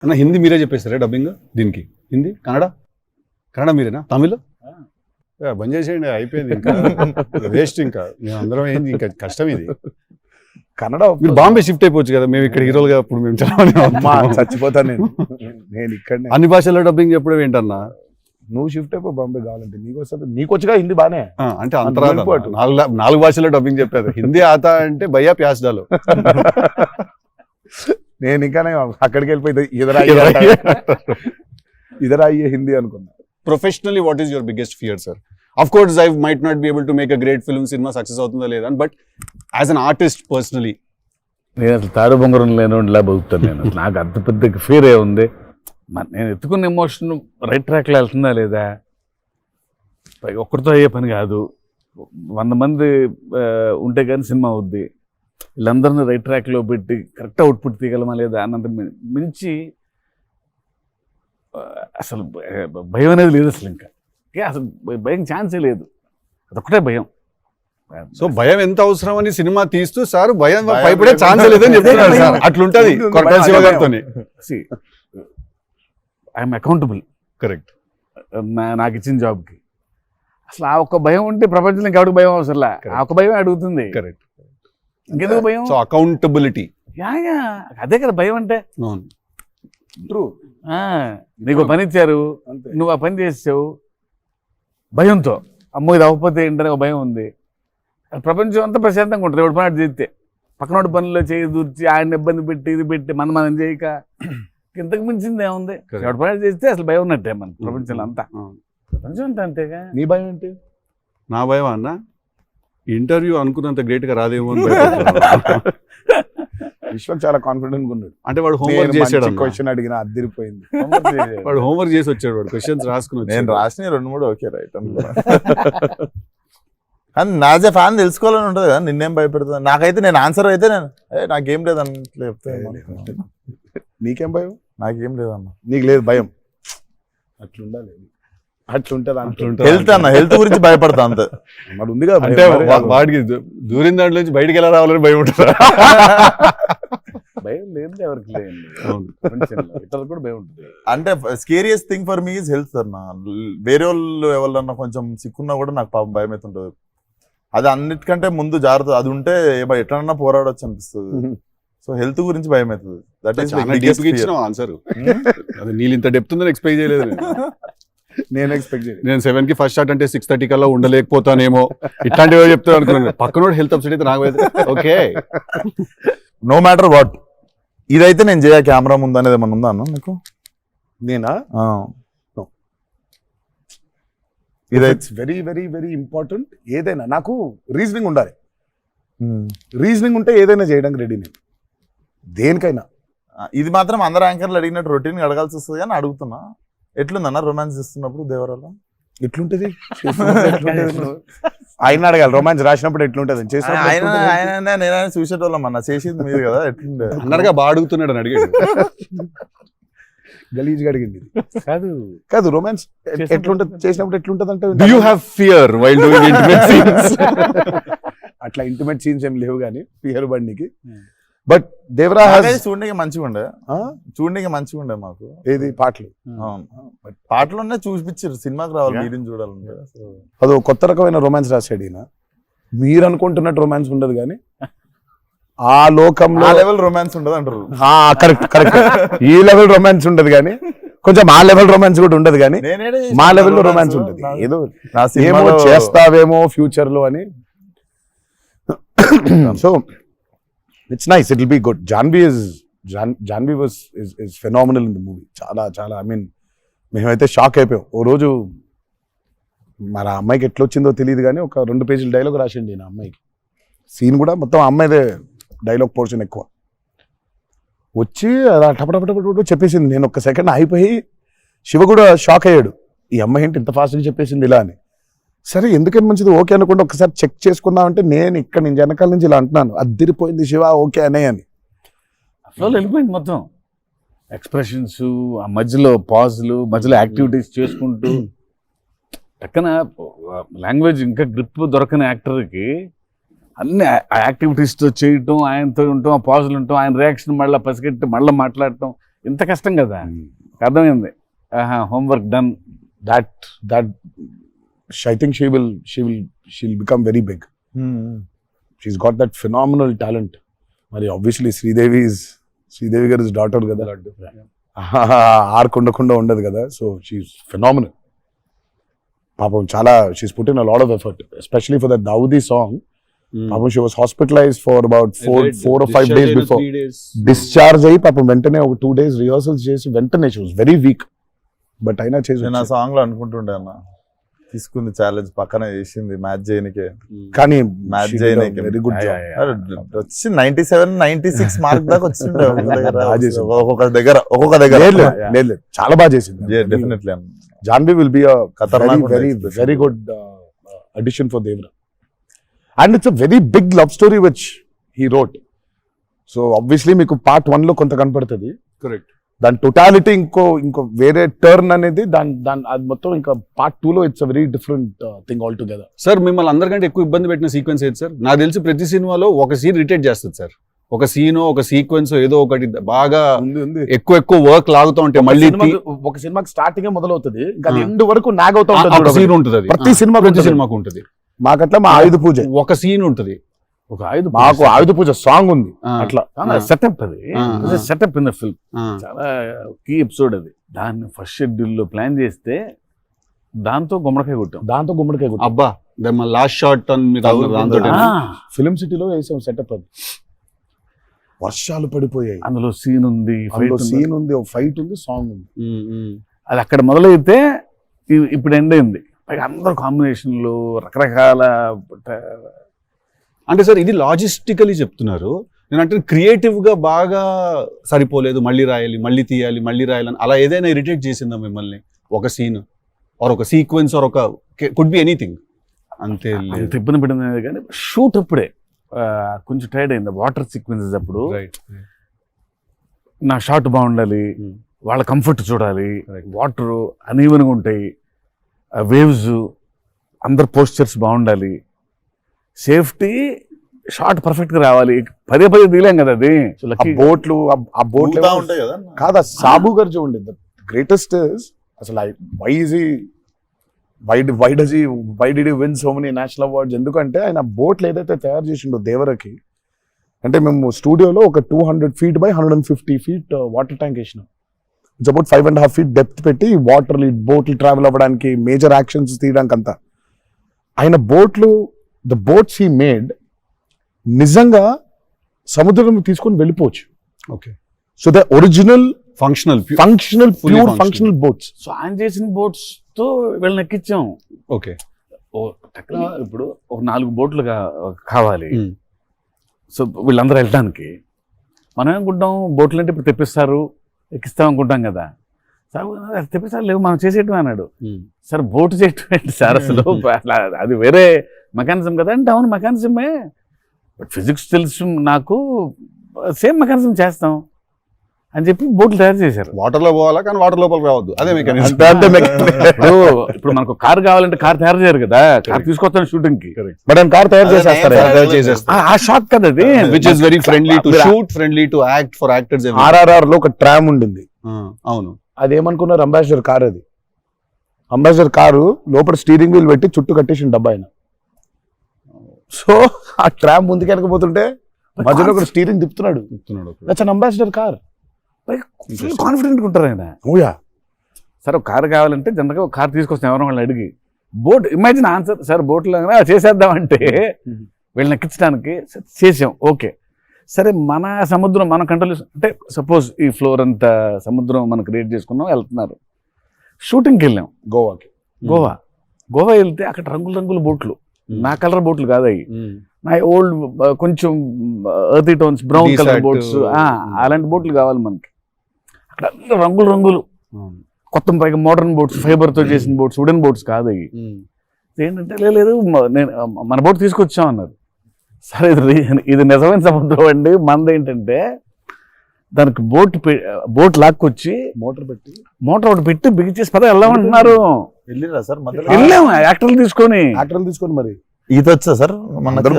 అన్న హిందీ మీరే చెప్పేస్తారా డబ్బింగ్ దీనికి? హిందీ, కన్నడ మీరేనా? తమిళ్ బంద్ చేసేయండి, అయిపోయింది. ఇంకా వేస్ట్, ఇంకా మేము అందరం ఏంది, ఇంకా కష్టం ఇది. కన్నడ మీరు బాంబే షిఫ్ట్ అయిపోవచ్చు కదా, మేము ఇక్కడ హీరోలుగా ఇప్పుడు మేము చచ్చిపోతాను నేను ఇక్కడ అన్ని భాషల్లో డబ్బింగ్ చెప్పడం ఏంటన్నా? నువ్వు షిఫ్ట్ అయిపో బాంబే కావాలంటే, నీకు వస్తుంది, నీకు వచ్చుగా హిందీ బానే. అంటే అంతరా 4 భాషల్లో డబ్బింగ్ చెప్పారు. హిందీ ఆతా అంటే భయ్యా ప్యాస్ డాలో. నేను ఇంకా అక్కడికి వెళ్ళిపోయి ఇదరా అయ్యే హిందీ అనుకున్నా. Professionally, what is your biggest fear, sir? Of course, I might not be able to make a great film, cinema success అవుతుందా లేదా, but as an artist personally. నేను అసలు తాడు బొంగరం లేనిలా బతుకుతాను నేను. నాకు అంత పెద్ద ఫీర్ ఏ ఉంది. నేను ఎత్తుకున్న ఎమోషన్ రైట్ ట్రాక్లో వెళ్తుందా లేదా, ఒక్కరితో అయ్యే పని కాదు. 100 మంది ఉంటే కానీ సినిమా అవుద్ది. వీళ్ళందరినీ రైట్ ట్రాక్లో పెట్టి కరెక్ట్ అవుట్పుట్ తీయగలమా లేదా అన్నంత మించి అసలు భయం అనేది లేదు అసలు. ఇంకా అసలు భయం ఛాన్సే లేదు, అదొక్కటే భయం. సో భయం ఎంత అవసరం అని సినిమా తీస్తూ సార్ భయం భయపడే ఛాన్స్ లేదని చెప్తున్నారు సార్. అట్లుంటది కొరటాల శివ గారితో. I'm accountable. కరెక్ట్. నాకు ఇచ్చిన జాబ్కి అసలు ఆ ఒక్క భయం ఉంటే ప్రపంచంలో ఇంకెవరికి భయం అవసరంలా. ఆ ఒక్క భయం అడుగుతుంది. కరెక్ట్. ఇంకెందుకు భయం? So accountability. అదే కదా భయం అంటే. ట్రూ. నీకు పని ఇచ్చారు, నువ్వు ఆ పని చేసావు భయంతో, అమ్మో ఇది అవ్వకపోతే ఏంటనే ఒక భయం ఉంది. ప్రపంచం అంతా ప్రశాంతంగా ఉంటుంది ఎవరి పని అటు చేస్తే. పక్కనోడి పనుల్లో చేయి దూర్చి ఆయన ఇబ్బంది పెట్టి ఇది పెట్టి మనం చేయక ఇంతకు మించింది ఏముంది? ఎవరి పని అటు చేస్తే అసలు భయం ఉన్నట్టే మన ప్రపంచంలో అంతా. ప్రపంచం అంతా అంతేగా. నీ భయం ఏంటి? నా భయం అన్న ఇంటర్వ్యూ అనుకున్నంత గ్రేట్ గా రాదేమో అని. విశ్వం చాలా కాన్ఫిడెంట్ ఉన్నాడు. అంటే వాడు హోంవర్క్ చేసాడు. క్వశ్చన్ అడిగిన అదిరిపోయింది. వాడు హోంవర్క్ చేసి వచ్చాడు, వాడు క్వశ్చన్స్ రాసుకుని. నేను రాసిన 2-3 ఓకే రైట్ అనుకున్నా. కానీ నాజ్ ఎ ఫ్యాన్ తెలుసుకోవాలని ఉంటుంది కదా, నిన్నేం భయపెడుతుంది. నాకైతే నేను ఆన్సర్ అయితే నాకేం లేదు అన్నట్లు చెప్తే. నీకేం భయం? నాకేం లేదన్న. నీకు లేదు భయం? అట్లుండాలి, అట్లుంటది. హెల్త్ అన్న, హెల్త్ గురించి భయపడతా అంతే. మరి ఉంది కదా అంటే వాడికి దూరిన దాంట్లో నుంచి బయటికి ఎలా రావాలని భయం ఉంటుందా? భయం లేదు ఎవరికి లేదు, ఇతరులకు కూడా భయం ఉంటుంది. అంటే scariest thing for me is health అన్న. వేరే వాళ్ళు ఎవరన్నా కొంచెం సిక్కున్నా కూడా నాకు పాపం భయం అవుతుంటుంది. అది అన్నిటికంటే ముందు జాగ్రత్త. అది ఉంటే ఎట్లన్నా పోరాడొచ్చు అనిపిస్తుంది. సో హెల్త్ గురించి భయం అవుతుంది. That is answer. అది నీళ్ళు ఇంత డెప్త్ ఉందని ఎక్స్పెక్ట్ చేయలేదు నేను. ఎక్స్పెక్ట్ చేయలేదు. నేను 7కి ఫస్ట్ స్టార్ట్ అంటే 6:30 కల్లా ఉండలేకపోతానేమో ఇట్లాంటివి చెప్తాను అనుకున్నాను. పక్కనోడు హెల్త్ అప్సెట్ అయితే నాకు ఓకే. నో మ్యాటర్ వాట్, ఇదైతే నేను చేయ కెమెరా ముందు అనేది ఏమన్నా ఉందా అన్న నీకు? నేనా? ఇదైతే వెరీ వెరీ వెరీ ఇంపార్టెంట్. ఏదైనా నాకు రీజనింగ్ ఉండాలి. రీజనింగ్ ఉంటే ఏదైనా చేయడానికి రెడీ నేను, దేనికైనా. ఇది మాత్రం అందరు యాంకర్లు అడిగినట్టు రొటీన్ అడగాల్సి వస్తుంది కానీ అడుగుతున్నా. ఎట్లుందన్న రొమాన్స్ ఇస్తున్నప్పుడు దేవరాల? ఎట్లుంటది ఆయన అడగాలి. రొమాన్స్ రాసినప్పుడు ఎట్లుంటది? నేనైనా చూసేటోళ్ళం అన్న, చేసింది మీరు కదా, ఎట్లుండే అన్నగా బాగా అడుగుతున్నాడు అని అడిగాడు. గలీజ్గా అడిగింది. కాదు కాదు, రొమాన్స్ ఎట్లుంటది చేసినప్పుడు ఎట్లుంటది అంటే, Do you have fear while doing intimate scenes? అట్లా ఇంటిమేట్ సీన్స్ ఏం లేవు కానీ పియర్ బండికి. బట్ దేవరా చూడడానికి మంచిగా ఉండే మాకు. ఏది పాటలు? పాటలున్నా చూపించారు, సినిమాకి రావాలి మీడియం చూడాలంటే. అదో కొత్త రకమైన రొమాన్స్ రాశాడు ఈయన. మీరు అనుకుంటున్నట్టు రొమాన్స్ ఉండదు కానీ ఆ లోకంలో లెవెల్ రొమాన్స్ ఉండదు అంటారు. Correct correct. ఈ లెవెల్ రొమాన్స్ ఉండదు కానీ కొంచెం ఆ లెవెల్ రొమాన్స్ కూడా ఉండదు కానీ మా లెవెల్లో రొమాన్స్ ఉంటుంది. ఏదో ఏమో చేస్తావేమో ఫ్యూచర్ లో అని. So it's nice, it will be good. Janhvi was is phenomenal in the movie. చాలా చాలా ఐ మీన్ మేమైతే షాక్ అయిపోయాం. ఓ రోజు మరి ఆ అమ్మాయికి ఎట్లా వచ్చిందో తెలియదు కానీ ఒక 2 పేజీల డైలాగ్ రాసిండి నా అమ్మాయికి. సీన్ కూడా మొత్తం అమ్మాయిదే డైలాగ్ పోర్షన్ ఎక్కువ. వచ్చి అలా టపటపటపట చెప్పేసింది. నేను ఒక్క సెకండ్ అయిపోయి, శివ కూడా షాక్ అయ్యాడు, ఈ అమ్మాయి ఏంటి ఇంత ఫాస్ట్గా చెప్పేసింది ఇలా అని. సరే ఎందుకని మంచిది ఓకే అనుకుంటే ఒకసారి చెక్ చేసుకుందామంటే నేను ఇక్కడ నుంచి వెనకాల నుంచి ఇలా అంటున్నాను, అద్దిరిపోయింది శివ ఓకే అనే అని. అసలు వెళ్ళిపోయింది మొత్తం. ఎక్స్ప్రెషన్స్, ఆ మధ్యలో పాజులు, మధ్యలో యాక్టివిటీస్ చేసుకుంటూ పక్కన లాంగ్వేజ్ ఇంకా గ్రిప్ దొరకని యాక్టర్కి అన్ని యాక్టివిటీస్తో చేయటం, ఆయనతో ఉండటం, ఆ పాజులు ఉండటం, ఆయన రియాక్షన్ మళ్ళీ పసిగట్టి మళ్ళీ మాట్లాడటం, ఇంత కష్టం కదా, అర్థమైంది. Homework done. that I think she'll become very big. She's got that phenomenal talent. మరి obviously శ్రీదేవి గారి డాటర్ కదా, ఆర్కుండకుండా ఉండదు కదా. So she is phenomenal. పాపం చాలా she's put in a lot of effort, especially for that Daavudi song. పాపం she was hospitalized for about 4 or 5 days before discharge అయ్యి పాపం వెంటనే ఒక 2 days రిహార్సల్స్ చేసి వెంటనే she was very weak, but అయినా చేసి నేను ఆ సాంగ్ లో అనుకుంటుండే అన్న, తీసుకుంది ఛాలెంజ్, పక్కన చేసింది మ్యాచ్ చేయనికే. కానీ మ్యాచ్ చేయనికే వెరీ గుడ్ జాబ్. వచ్చి 97, 96 మార్క్ దాకా వచ్చిండే ఒక్కొక్క దగ్గర. లేదు చాలా బాగా చేసింది. డెఫినెట్లీ జాన్వి విల్ బి ఖతర్నాక్ very good addition for Devara. And it's a very big love story which he wrote. So obviously మీకు పార్ట్ 1 లో కొంత కనపడుతుంది, కరెక్ట్. దాని టోటాలిటీ ఇంకో వేరే టర్న్ అనేది దాని అది మొత్తం ఇంకా పార్ట్ 2 లో it's a very different thing all together. Sir మిమ్మల్ని అందరికంటే ఎక్కువ ఇబ్బంది పెట్టిన సీక్వెన్స్ ఏది సార్? నాకు తెలిసి ప్రతి సినిమాలో ఒక సీన్ రిటేట్ చేస్తుంది సార్, ఒక సీనో ఒక సీక్వెన్స్ ఏదో ఒకటి బాగా ఎక్కువ వర్క్ లాగుతూ ఉంటే మళ్ళీ ఒక సినిమాకి స్టార్టింగ్ మొదలవుతుంది, ఇంకా ఎండ్ వరకు నాగ్ అవుతా ఉంటుంది. సీన్ ఉంటుంది ప్రతి సినిమాకు ఉంటుంది. మాకట్లా మా ఆయుధ పూజ ఒక సీన్ ఉంటుంది, మాకు ఆయుధ పూజ సాంగ్ ఉంది. అట్లా సెటప్, అది సెటప్ ఇన్ ద ఫిల్మ్. చాలా కీ ఎపిసోడ్ అది. దాన్ని ఫస్ట్ షెడ్యూల్ లో ప్లాన్ చేస్తే దాంతో గుమ్మడికాయ కొట్టాం. అబ్బా లాస్ట్ షాట్ దాంతో ఫిల్మ్ సిటీలో వేసాం సెటప్. అది వర్షాలు పడిపోయాయి, అందులో సీన్ ఉంది, ఫైట్ ఉంది, సాంగ్ ఉంది. అది అక్కడ మొదలైతే ఇప్పుడు ఎండ్ అయింది. పైగా అందరు కాంబినేషన్లు రకరకాల. అంటే సార్ ఇది లాజిస్టికలీ చెప్తున్నారు, నేను అంటే క్రియేటివ్ గా బాగా సరిపోలేదు, మళ్ళీ రాయాలి, మళ్ళీ తీయాలి, మళ్ళీ రాయాలని అలా ఏదైనా ఇరిటేట్ చేసిందా మిమ్మల్ని? ఒక సీన్ ఆర్ ఒక సీక్వెన్స్ ఆర్ ఒక కుడ్ బి ఎనీథింగ్? అంతే ఇబ్బంది పడింది. కానీ షూట్ అప్పుడే కొంచెం టైర్డ్ అయింది. వాటర్ సీక్వెన్సెస్ అప్పుడు నా షాట్ బాగుండాలి, వాళ్ళ కంఫర్ట్ చూడాలి, వాటర్ అనీవెన్గా ఉంటాయి, వేవ్స్, అందరు పోస్చర్స్ బాగుండాలి, సేఫ్టీ షాట్ పర్ఫెక్ట్ గా రావాలి. పదే దిగలేం కదా అది. బోట్లు ఉంటాయి కదా కాదా. సాబు గారు చూడండి, ద గ్రేటెస్ట్ అసలు why did you win so many national awards? ఎందుకంటే ఆయన బోట్లు ఏదైతే తయారు చేసిండో దేవరకి, అంటే మేము స్టూడియోలో ఒక 200 feet by 150 feet water tank వేసినాం. ఇట్స్ అబౌట్ 5.5 feet డెప్త్ పెట్టి బోట్లు ట్రావెల్ అవ్వడానికి, మేజర్ యాక్షన్స్ తీయడానికి అంతా. ఆయన ద బోట్స్ హీ మేడ్ నిజంగా సముద్రం తీసుకొని వెళ్ళిపోవచ్చు. Okay. So the original functional pure functional boats. So ఆయన చేసిన బోట్స్ తో వీళ్ళని ఎక్కించాం. ఓకే. ఇప్పుడు ఒక 4 బోట్లు కావాలి. సో వీళ్ళందరూ వెళ్ళడానికి మనం ఏమనుకుంటాం, బోట్లు అంటే ఇప్పుడు తెప్పిస్తారు, ఎక్కిస్తాం అనుకుంటాం కదా. సార్ తెప్పిస్తారు, లేవు మనం చేసేయటం అన్నాడు. సార్ బోట్ చేయటం ఏంటి సార్ అసలు? అది వేరే మెకానిజం కదా అంటే, అవును మెకానిజమే, బట్ ఫిజిక్స్ తెలుసు నాకు, సేమ్ మెకానిజం చేస్తాం అని చెప్పి బోట్లు తయారు చేశారు. వాటర్ లో పోవాలా, కానీ వాటర్ లోపల రావద్దు, అదే మెకానిజం. ఇప్పుడు మనకు కార్ కావాలంటే కార్ తయారు చేయరు కదా, కార్ తీసుకొస్తాను షూటింగ్ కి, బట్ ఆయన కార్ తయారు చేసేస్తారు. ఆ షాట్ కదా అది, which is very friendly to shoot, friendly to act for actors. RRR లో ఒక ట్రామ్ ఉండింది. అవును, అదేమనుకున్నారు, అంబాసిడర్ కార్. అది అంబాసిడర్ కారు లోపల స్టీరింగ్ వీల్ పెట్టి చుట్టూ కట్టేసిన డబ్బా ఆయన. సో ఆ ట్రామ్ ముందుకెళ్ళకపోతుంటే మధ్యలో ఒక స్టీరింగ్ తిప్పుతున్నాడు. That's an ambassador car. Confident ఉంటారు ఆయన. ఓయా సార్ ఒక కారు కావాలంటే జనరల్గా ఒక కార్ తీసుకొస్తాం ఎవరో వాళ్ళని అడిగి. బోట్ ఇమాజిన్ ఆన్సర్, సార్ బోట్లో చేసేద్దామంటే వీళ్ళని ఎక్కించడానికి చేసాం. ఓకే సరే, మన సముద్రం మనం కంట్రోల్ అంటే సపోజ్ ఈ ఫ్లోర్ అంతా సముద్రం మనం క్రియేట్ చేసుకున్నాం, వెళ్తున్నారు. షూటింగ్కి వెళ్ళాం గోవా వెళ్తే అక్కడ రంగుల బోట్లు, నా కలర్ బోట్లు కాదు అవి, నా ఓల్డ్ కొంచెం ఎర్తీ టోన్స్, బ్రౌన్ కలర్ బోట్స్, అలాంటి బోట్లు కావాలి మనకి. అక్కడ రంగులు కొత్త, పైగా మోడర్న్ బోట్స్, ఫైబర్ తో చేసిన బోట్స్, వుడెన్ బోట్స్ కాదు అవి. ఏంటంటే లేదు నేను మన బోట్ తీసుకొచ్చాం అన్నారు. సరే ఇది నిజమైన సముద్రం అండి, మనది ఏంటంటే దానికి బోట్ లాక్కొచ్చి మోటార్ ఒకటి పెట్టి బిగించేసి పద వెళ్దామంటున్నారు. వెళ్ళిరా సార్? వెళ్ళాము యాక్టర్లు తీసుకొని మరి ఈత వచ్చా సార్?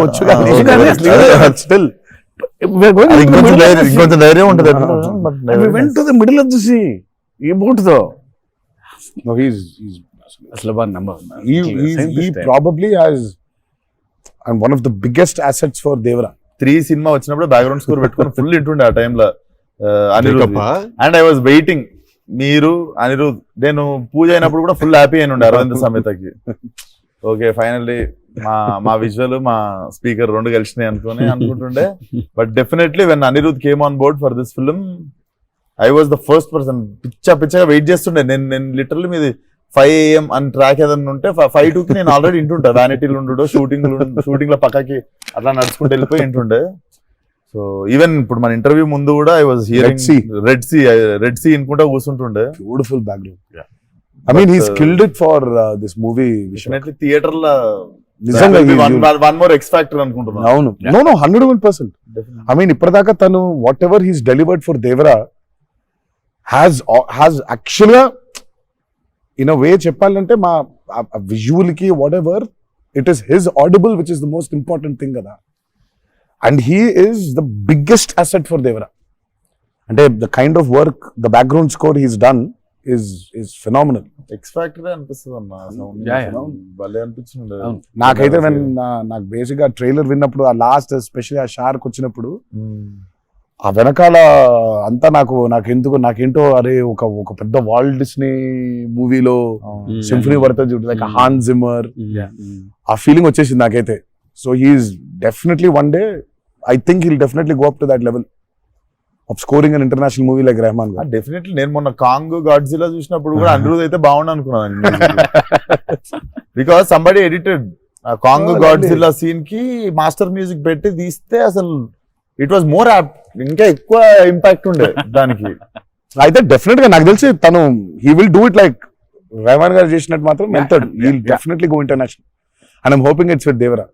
వచ్చు. స్టిల్ అది ఇంకొంచెం ధైర్యం ఉంటుంది వెంట మిడిల్ ఆఫ్ ది సీ ఈ బోట్ తో No, he's అసలు బాగా number he probably has and one of the biggest assets for Devara. 3 cinema వచ్చినప్పుడు బ్యాక్గ్రౌండ్ స్కోర్ పెట్టుకుని ఫుల్ ఇంటుండే ఆ టైంలో అనిరుద్. Breakup ఆ? అండ్ ఐ వాజ్ వెయిటింగ్, మీరు అనిరుద్ నేను పూజ అయినప్పుడు కూడా ఫుల్ హ్యాపీ అయిన ఉండే అరవింద్ సమేతకి. ఓకే ఫైనల్లీ మా విజువల్ మా స్పీకర్ 2 కలిసినాయి అనుకుంటుండే. But definitely when Anirudh came on board for this film I was the first person. పిచ్చగా వెయిట్ చేస్తుండే. నేను లిటరల్లీ మీది 5 AM అని ట్రాక్ ఏదన్నా ఉంటే 5:02 నేను ఆల్రెడీ ఇంటుంటా. వ్యానిటీలు ఉండు షూటింగ్ లో పక్కకి అట్లా నడుచుకుంటూ వెళ్ళిపోయి ఇంటుండే. సో ఈవెన్ ఇప్పుడు మన ఇంటర్వ్యూ ముందు కూడా I was hearing red sea ఇనుకుంటా కూర్చుంటుండే. Beautiful background. I mean, he's killed it for this movie. Definitely theatre లో నిజంగా వన్ మోర్ ఎక్స్ ఫ్యాక్టర్ అనుకుంటున్నాను. అవును. No, 101%. I mean, ఇప్పటిదాకా తను whatever he's delivered for Devara has actually in a way చెప్పాలంటే మా విజువల్ కి whatever it is his audible which is the most important thing కదా. And he is the biggest asset for Devara. అంటే the kind of work the background score he's done is phenomenal. X factor అనిపిస్తుంది అన్న. భలే అనిపించింది నాకైతే నాకు basic గా trailer విన్నప్పుడు ఆ లాస్ట్ ఎస్పెషల్లీ ఆ షార్క్ వచ్చినప్పుడు ఆ వెనకాల అంతా నాకేంటో అరే ఒక పెద్ద వాల్ట్ డిస్నీ మూవీలో సింఫనీ పడుతుంది చూడు, లైక్ హాన్ జిమ్మర్, ఆ ఫీలింగ్ వచ్చేసింది నాకైతే. So he's definitely one day I think he'll definitely go up to that level of scoring an international movie like Rahman. Definitely నేను మొన్న కాంగ్ గాడ్జిలా చూసినప్పుడు కూడా అనిరుద్ అయితే బాగుండు అనుకున్నాను. Because somebody edited Kong Godzilla scene కి మాస్టర్ మ్యూజిక్ పెట్టి తీస్తే అసలు ఇట్ వాజ్ మోర్ యాప్, ఇంకా ఎక్కువ ఇంపాక్ట్ ఉండే దానికి. అయితే డెఫినెట్ గా నాకు తెలిసి తను he will do it like Rahman గారు చేసినట్టు మాత్రం వెళ్తాడు. He will definitely go international and I'm hoping it's with Devara.